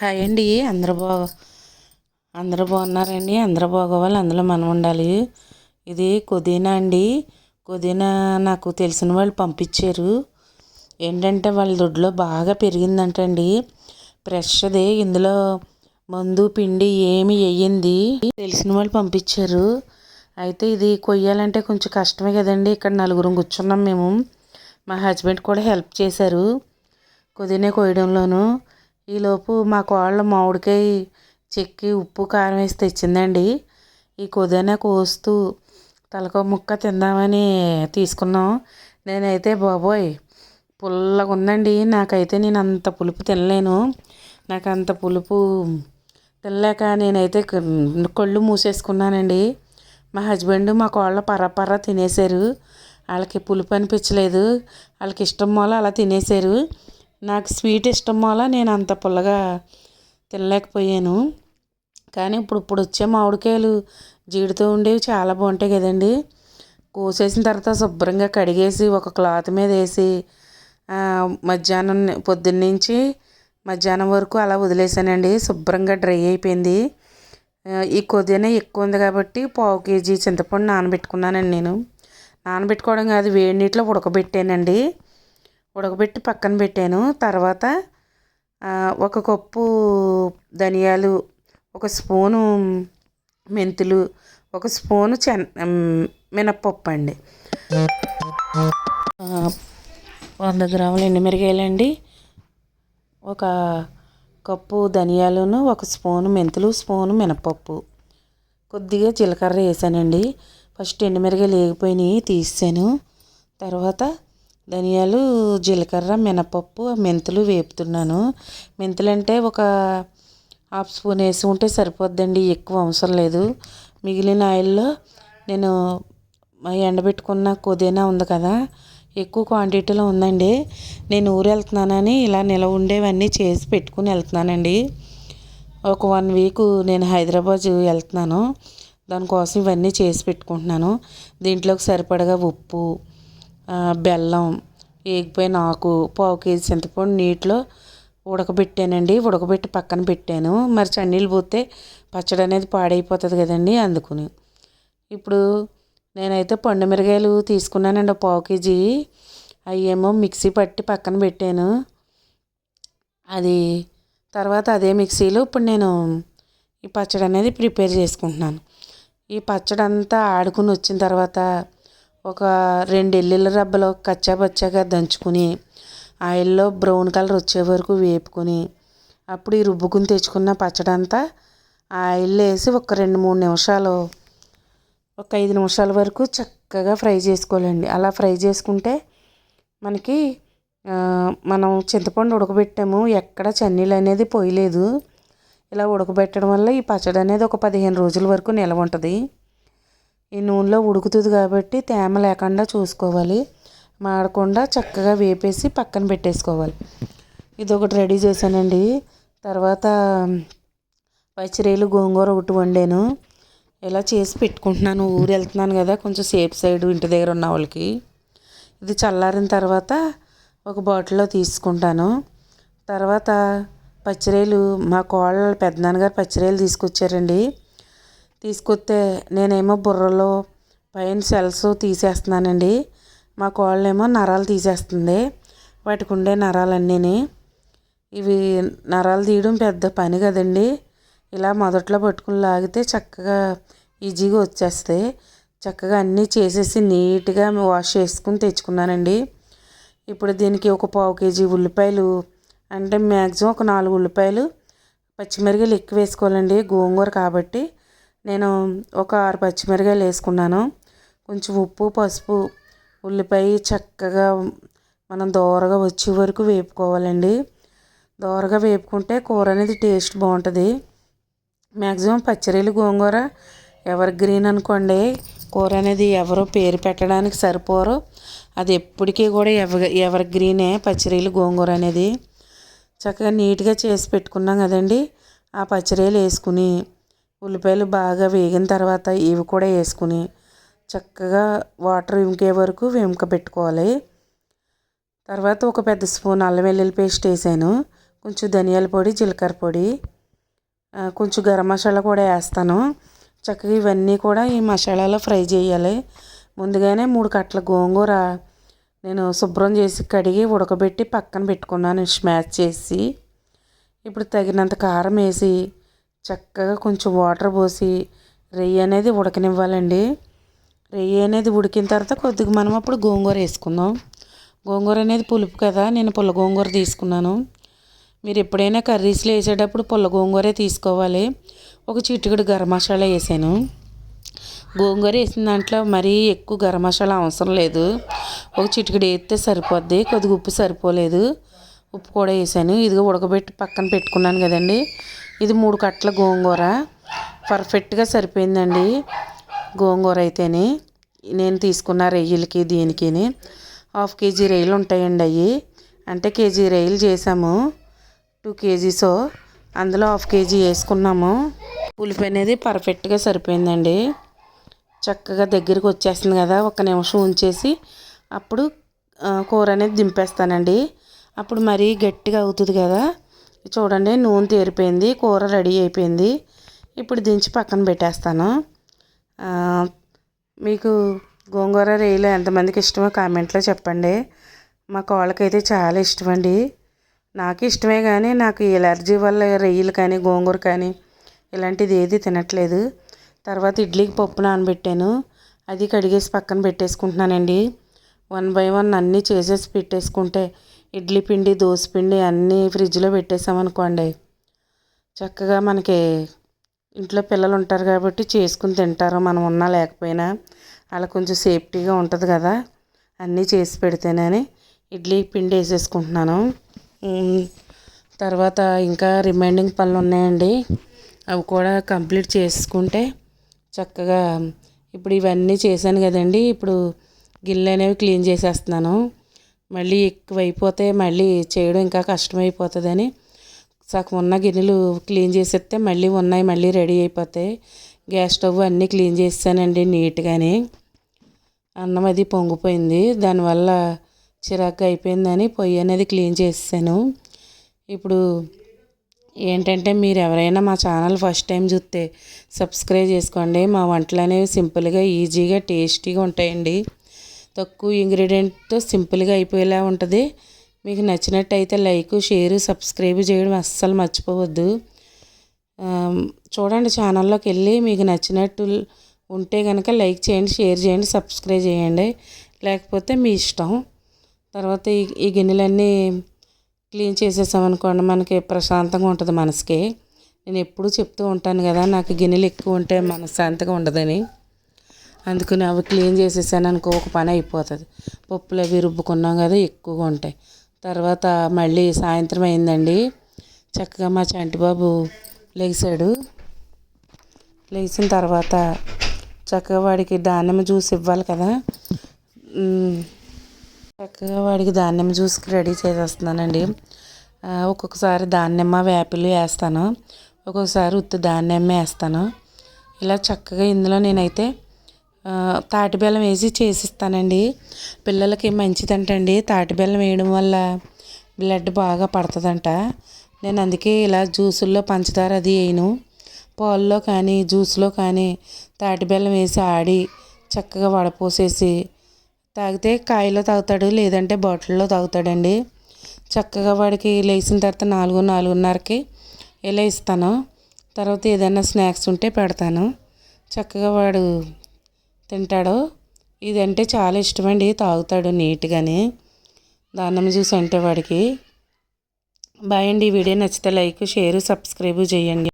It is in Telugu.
హాయ్ అండి. అందరూ బాగున్నారండి. అందరూ బాగోవాలి, అందులో మనం ఉండాలి. ఇది పుదీనా అండి. పుదీనా నాకు తెలిసిన వాళ్ళు పంపించారు. ఏంటంటే వాళ్ళ దొడ్లో బాగా పెరిగిందంటండి. ఫ్రెష్ది, ఇందులో మందు పిండి ఏమి వేయింది. తెలిసిన వాళ్ళు పంపించారు. అయితే ఇది కొయ్యాలంటే కొంచెం కష్టమే కదండి. ఇక్కడ నలుగురం కూర్చున్నాం మేము. మా హస్బెండ్ కూడా హెల్ప్ చేశారు పుదీనా కొయ్యడంలోనూ. ఈలోపు మా కోళ్ళ మామిడికాయ చెక్కి ఉప్పు కారం వేసి తెచ్చిందండి. ఈ పుదీనా కోస్తూ తలకో ముక్క తిందామని తీసుకున్నాం. నేనైతే బాబోయ్ పుల్లగా ఉందండి. నేను అంత పులుపు తినలేను. నాకు అంత పులుపు తినలేక నేనైతే కళ్ళు మూసేసుకున్నానండి. మా హస్బెండ్ మా కోళ్ళ పర్ర తినేశారు. వాళ్ళకి పులుపు అనిపించలేదు. వాళ్ళకి ఇష్టం మూల అలా తినేశారు. నాకు స్వీట్ ఇష్టం వల్ల నేను అంత పుల్లగా తినలేకపోయాను. కానీ ఇప్పుడు వచ్చే మామిడికాయలు జీడితో ఉండేవి చాలా బాగుంటాయి కదండి. కోసేసిన తర్వాత శుభ్రంగా కడిగేసి ఒక క్లాత్ మీద వేసి మధ్యాహ్నం పొద్దున్నుంచి మధ్యాహ్నం వరకు అలా వదిలేసానండి. శుభ్రంగా డ్రై అయిపోయింది. ఈ పుదీనా ఎక్కువ ఉంది కాబట్టి 1/2 కేజీ చింతపండు నానబెట్టుకున్నానండి. నేను నానబెట్టుకోవడం కాదు, వేడి నీటిలో ఉడకబెట్టానండి. ఉడకబెట్టి పక్కన పెట్టాను. తర్వాత ఒక కప్పు ధనియాలు, ఒక స్పూను మెంతులు, ఒక స్పూను మినప్పప్పు అండి, 100 గ్రాముల ఎండుమిరగాయలండి, ఒక కప్పు ధనియాలను, ఒక స్పూను మెంతులు, స్పూను మినప్పప్పు, కొద్దిగా జీలకర్ర వేసానండి. ఫస్ట్ ఎండుమిరగాయలు వేగిపోయినాయి తీసాను. తర్వాత ధనియాలు, జీలకర్ర, మినపప్పు, మెంతులు వేపుతున్నాను. మెంతులు అంటే ఒక 1/2 స్పూన్ వేసి ఉంటే సరిపోద్దండి, ఎక్కువ అవసరం లేదు. మిగిలిన ఆయిల్లో నేను ఎండబెట్టుకున్న పుదీనా ఉంది కదా, ఎక్కువ క్వాంటిటీలో ఉందండి. నేను ఊరు వెళ్తున్నానని ఇలా నిలవ ఉండేవన్నీ చేసి పెట్టుకుని వెళ్తున్నానండి. ఒక 1 వీక్ నేను హైదరాబాద్ వెళ్తున్నాను. దానికోసం ఇవన్నీ చేసి పెట్టుకుంటున్నాను. దీంట్లోకి సరిపడగా ఉప్పు, బెల్లం, వేగిపోయిన ఆకు, 1/2 కేజీ చింతపండు నీటిలో ఉడకబెట్టానండి. ఉడకబెట్టి పక్కన పెట్టాను. మరి చన్నీళ్ళు పోతే పచ్చడి అనేది పాడైపోతుంది కదండి, అందుకుని. ఇప్పుడు నేనైతే పండు మిరగాయలు తీసుకున్నానండి, 1/2 కేజీ. అవేమో మిక్సీ పట్టి పక్కన పెట్టాను. అది తర్వాత అదే మిక్సీలో ఇప్పుడు నేను ఈ పచ్చడి అనేది ప్రిపేర్ చేసుకుంటున్నాను. ఈ పచ్చడి అంతా ఆడుకుని వచ్చిన తర్వాత ఒక 2 వెల్లుల్లి రబ్బలు కచ్చాపచ్చాగా దంచుకుని ఆయిల్లో బ్రౌన్ కలర్ వచ్చే వరకు వేపుకొని అప్పుడు ఈ రుబ్బుకుని తెచ్చుకున్న పచ్చడి అంతా ఆయిల్లో వేసి ఒక 2-3 నిమిషాలు, ఒక 5 నిమిషాల వరకు చక్కగా ఫ్రై చేసుకోవాలండి. అలా ఫ్రై చేసుకుంటే మనకి మనం చింతపండు ఉడకబెట్టాము, ఎక్కడ చన్నీళ్ళు అనేది పోయలేదు. ఇలా ఉడకబెట్టడం వల్ల ఈ పచ్చడి అనేది ఒక 15 రోజుల వరకు నిల్వ ఉంటుంది. ఈ నూనెలో ఉడుకుతుంది కాబట్టి తేమ లేకుండా చూసుకోవాలి. మాడకుండా చక్కగా వేపేసి పక్కన పెట్టేసుకోవాలి. ఇది ఒకటి రెడీ చేశానండి. తర్వాత పచ్చిరొయ్యలు, గోంగూర ఒకటి వండాను. ఇలా చేసి పెట్టుకుంటున్నాను. ఊరు వెళ్తున్నాను కదా, కొంచెం సేఫ్ సైడ్ ఇంటి దగ్గర ఉన్న వాళ్ళకి. ఇది చల్లారిన తర్వాత ఒక బాటిల్లో తీసుకుంటాను. తర్వాత పచ్చిరొయ్యలు మా కోళ్ళ పెద్దనాన్నగారు పచ్చిరొయ్యలు తీసుకొచ్చారండి. తీసుకొస్తే నేనేమో బుర్రలో పైన సెల్స్ తీసేస్తున్నానండి. మా కోళ్ళేమో నరాలు తీసేస్తుంది. వాటికి ఉండే నరాలన్నీ. ఇవి నరాలు తీయడం పెద్ద పని కదండి. ఇలా మొదట్లో పట్టుకుని లాగితే చక్కగా ఈజీగా వచ్చేస్తాయి. చక్కగా అన్నీ చేసేసి నీట్గా వాష్ చేసుకుని తెచ్చుకున్నానండి. ఇప్పుడు దీనికి ఒక 1/2 కేజీ ఉల్లిపాయలు, అంటే మ్యాక్సిమం ఒక 4 ఉల్లిపాయలు, పచ్చిమిరకాయలు ఎక్కువ వేసుకోవాలండి గోంగూర కాబట్టి. నేను ఒక 6 పచ్చిమిరకాయలు వేసుకున్నాను. కొంచెం ఉప్పు, పసుపు, ఉల్లిపాయ చక్కగా మనం దోరగా వచ్చే వరకు వేపుకోవాలండి. దోరగా వేపుకుంటే కూర అనేది టేస్ట్ బాగుంటుంది. మ్యాక్సిమం పచ్చిరొయ్యలు, గోంగూర ఎవర్ గ్రీన్ అనుకోండి. కూర అనేది ఎవరో పేరు పెట్టడానికి సరిపోరు. అది ఎప్పటికీ కూడా ఎవర్ గ్రీనే పచ్చిరొయ్యలు, గోంగూర అనేది. చక్కగా నీట్గా చేసి పెట్టుకున్నాం కదండి. ఆ పచ్చిరొయ్యలు వేసుకుని ఉల్లిపాయలు బాగా వేగిన తర్వాత ఇవి కూడా వేసుకుని చక్కగా వాటర్ ఇంకే వరకు పెట్టుకోవాలి. తర్వాత ఒక పెద్ద స్పూన్ అల్లం వెల్లుల్లి పేస్ట్ వేసాను. కొంచెం ధనియాల పొడి, జీలకర్ర పొడి, కొంచెం గరం మసాలా కూడా వేస్తాను. చక్కగా ఇవన్నీ కూడా ఈ మసాలాలో ఫ్రై చేయాలి. ముందుగానే 3 కట్టల గోంగూర నేను శుభ్రం చేసి కడిగి ఉడకబెట్టి పక్కన పెట్టుకున్నాను స్మాష్ చేసి. ఇప్పుడు తగినంత కారం వేసి చక్కగా కొంచెం వాటర్ పోసి రొయ్య అనేది ఉడకనివ్వాలండి. రొయ్య అనేది ఉడికిన తర్వాత కొద్దిగా మనం అప్పుడు గోంగూర వేసుకుందాం. గోంగూర అనేది పులుపు కదా, నేను పుల్ల గోంగూర తీసుకున్నాను. మీరు ఎప్పుడైనా కర్రీస్లో వేసేటప్పుడు పుల్ల గోంగూరే తీసుకోవాలి. ఒక చిటికెడు గరం మసాలా వేసాను. గోంగూర వేసిన దాంట్లో మరీ ఎక్కువ గరం మసాలా అవసరం లేదు, ఒక చిటికెడు వేస్తే సరిపోద్ది. కొద్దిగా ఉప్పు సరిపోలేదు, ఉప్పు కూడా వేసాను. ఇదిగో ఉడకబెట్టి పక్కన పెట్టుకున్నాను కదండి. ఇది 3 కట్టల గోంగూర పర్ఫెక్ట్గా సరిపోయిందండి. గోంగూర అయితేనే నేను తీసుకున్న రొయ్యలకి దీనికి 1/2 కేజీ రొయ్యలు ఉంటాయండి. అవి అంటే కేజీ రొయ్యలు చేసాము, 2 కేజీస్. అందులో 1/2 కేజీ వేసుకున్నాము. పులుపు అనేది పర్ఫెక్ట్గా సరిపోయిందండి. చక్కగా దగ్గరికి వచ్చేస్తుంది కదా, 1 నిమిషం ఉంచేసి అప్పుడు కూర అనేది దింపేస్తానండి. అప్పుడు మరీ గట్టిగా అవుతుంది కదా. చూడండి, నూనె తేరిపోయింది, కూర రెడీ అయిపోయింది. ఇప్పుడు దించి పక్కన పెట్టేస్తాను. మీకు గోంగూర రొయ్యలు ఎంతమందికి ఇష్టమో కామెంట్లో చెప్పండి. మా కోళ్ళకైతే చాలా ఇష్టమండి. నాకు ఇష్టమే కానీ నాకు ఎలర్జీ వల్ల రొయ్యలు కానీ గోంగూర కానీ ఇలాంటిది ఏది తినట్లేదు. తర్వాత ఇడ్లీకి పప్పు నానబెట్టాను, అది కడిగేసి పక్కన పెట్టేసుకుంటున్నానండి. 1 బై 1 అన్నీ చేసేసి పెట్టేసుకుంటే ఇడ్లీ పిండి, దోశ పిండి అన్నీ ఫ్రిడ్జ్లో పెట్టేసామనుకోండి, చక్కగా మనకి ఇంట్లో పిల్లలు ఉంటారు కాబట్టి చేసుకుని తింటారు. మనం ఉన్నా లేకపోయినా అలా కొంచెం సేఫ్టీగా ఉంటుంది కదా, అన్నీ చేసి పెడితేనని ఇడ్లీ పిండి వేసేసుకుంటున్నాను. తర్వాత ఇంకా రిమైనింగ్ పనులు ఉన్నాయండి, అవి కూడా కంప్లీట్ చేసుకుంటే చక్కగా. ఇప్పుడు ఇవన్నీ చేశాను కదండి, ఇప్పుడు గిన్నెలు అనేవి క్లీన్ చేసేస్తున్నాను. మళ్ళీ ఎక్కువ అయిపోతే మళ్ళీ చేయడం ఇంకా కష్టమైపోతుందని సగం ఉన్న గిన్నెలు క్లీన్ చేసేస్తే మళ్ళీ ఉన్నాయి, మళ్ళీ రెడీ అయిపోతాయి. గ్యాస్ స్టవ్ అన్నీ క్లీన్ చేసానండి నీట్గానే. అన్నం అది పొంగిపోయింది, దానివల్ల చిరాగ్గా అయిపోయిందని పొయ్యి అనేది క్లీన్ చేసాను. ఇప్పుడు ఏంటంటే మీరు ఎవరైనా మా ఛానల్ ఫస్ట్ టైం చూస్తే సబ్స్క్రైబ్ చేసుకోండి. మా వంటలు అనేవి సింపుల్గా, ఈజీగా, టేస్టీగా ఉంటాయండి. తక్కువ ఇంగ్రీడియంట్తో సింపుల్గా అయిపోయేలా ఉంటుంది. మీకు నచ్చినట్టయితే లైక్, షేర్, సబ్స్క్రైబ్ చేయడం అస్సలు మర్చిపోవద్దు. చూడండి, ఛానల్లోకి వెళ్ళి మీకు నచ్చినట్టు ఉంటే కనుక లైక్ చేయండి, షేర్ చేయండి, సబ్స్క్రైబ్ చేయండి. లేకపోతే మీ ఇష్టం. తర్వాత ఈ గిన్నెలన్నీ క్లీన్ చేసేసామనుకోండి మనకి ప్రశాంతంగా ఉంటుంది మనసుకి. నేను ఎప్పుడూ చెప్తూ ఉంటాను కదా, నాకు గిన్నెలు ఎక్కువ ఉంటే మనశ్శాంతిగా ఉండదని. అందుకని అవి క్లీన్ చేసేసాను అనుకో, ఒక పని అయిపోతుంది. పప్పులు అవి రుబ్బుకున్నాం కదా, ఎక్కువగా ఉంటాయి. తర్వాత మళ్ళీ సాయంత్రం అయిందండి. చక్కగా మా చంటిబాబు లెగిసాడు. లెగిసిన తర్వాత చక్కగా వాడికి దానిమ్మ జ్యూస్ ఇవ్వాలి కదా, చక్కగా వాడికి దానిమ్మ జ్యూస్కి రెడీ చేసేస్తున్నానండి. ఒక్కొక్కసారి దానిమ్మ, వేపిలు వేస్తాను, ఒక్కొక్కసారి ఉత్తి దానిమ్మ వేస్తాను. ఇలా చక్కగా ఇందులో నేనైతే తాటి బెల్లం వేసి చేసిస్తానండి. పిల్లలకి మంచిదంటండి తాటి బెల్లం వేయడం వల్ల, బ్లడ్ బాగా పడుతుందంట. నేను అందుకే ఇలా జ్యూసుల్లో పంచదార అది వేయను, పాల్లో కానీ జ్యూస్లో కానీ తాటి బెల్లం వేసి ఆడి చక్కగా వడపోసేసి తాగితే కాయలో తాగుతాడు, లేదంటే బాటిల్లో తాగుతాడండి. చక్కగా వాడికి లేచిన తర్వాత 4, 4:30కి ఇలా ఇస్తాను. తర్వాత ఏదైనా స్నాక్స్ ఉంటే పెడతాను, చక్కగా వాడు తింటాడు. ఇదంటే చాలా ఇష్టమండి, తాగుతాడు నీట్గానే. దానిమ్మ జ్యూస్ అంటే వాడికి. బాయ్ అండి. ఈ వీడియో నచ్చితే లైక్, షేర్, సబ్స్క్రైబ్ చేయండి.